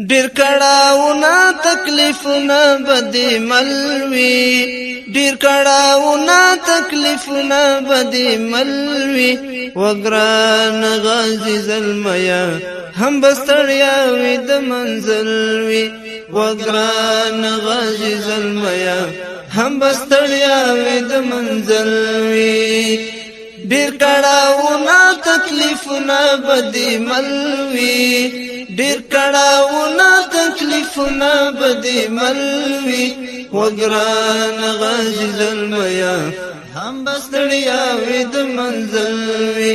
ډیر کړهونه تکلیفونه بدې ملوي ډیر کړهونه تکلیفونه بدې ملوي وګران غازي زلمیا هم بستړیا وي د منزل وي وګران غازي زلمیا هم بستړیا وي د منزل وي ډیر کړهونه تکلیفونه بدې ملوي ډیر کړهونه تکلیفونه بدې ملوي وګران غازي زلمیا هم بستړیا وي د منزل وي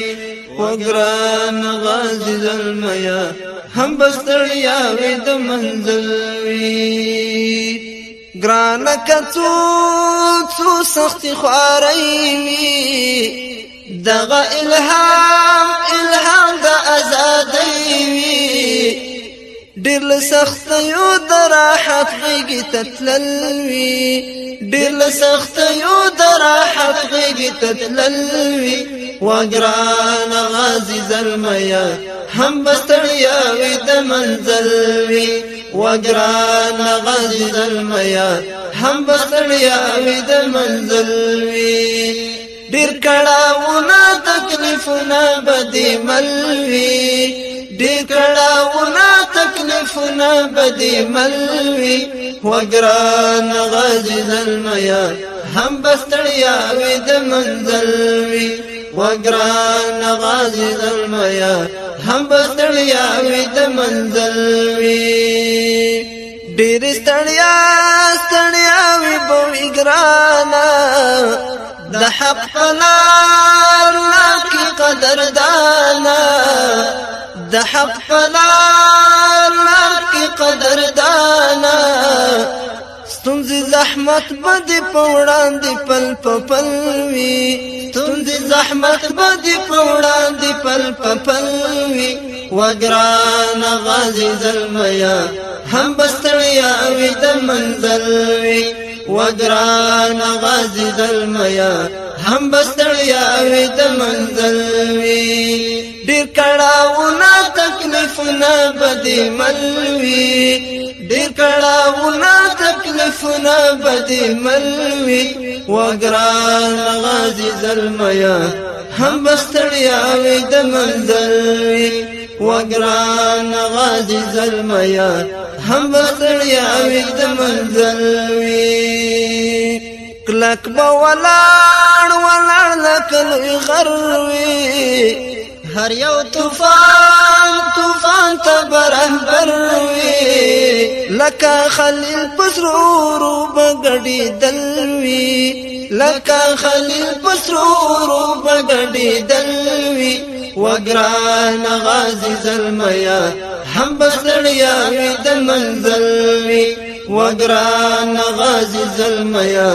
وګران غازي زلمیا هم بستړیا وي د منزل وي ګران کڅو سخت خواري وي دغه الهام د ازادۍ وي ډېر له سختیو د راحت غېږې ته تلل وي ډېر له سختیو د راحت غېږې ته تلل وي وګران غازي زلمیا هم بستړیا وي د منزل وي وګران غازي زلمیا هم بستړیا وي د منزل وي ډیر کړهونه تکلیفونه بدې ملوي ډیر کړهونه تکلیفونه بدې ملوي وګران غازي زلمیا هم بستړیا وي د منزل وي وګران غازي زلمیا هم بستړیا وي د منزل وي ډیر ستړیا وي بوي ګرانا د حق پلار لکه قدردانا د حق پلار لکه قدردانا ستونزې زحمت بدې په وړاندې پل په پل وي ستونزې زحمت بدې په وړاندې پل په پل وي وګران غازي زلمیا هم بستړیا وي د منزل وي وګران غازي زلمیا هم بستړیا وي د منزل وي ډیر کړهونه تکلیفونه بدې ملوي ډیر کړهونه تکلیفونه بدې ملوي وګران غازي زلمیا هم بستړیا وي د منزل وي وګران غازي زلمیا هم بستړیا وي د منزل وي کلک به ولاړ لکه لوی غر وي هر یو طوفان ته برهبر وي لکه خلیل پسرورو بغړېدل وي لکه خلیل پسرورو بغړېدل وي وګران غازي زلمیا هم بستړیا وي د منزل وي وګران غازي زلمیا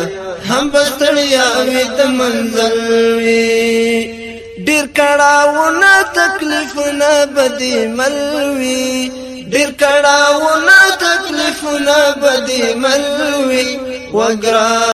هم بستړیا وي د منزل وي ډیر کړهونه تکلیفونه بدې ملوي ډیر کړهونه تکلیفونه بدې ملوي وګران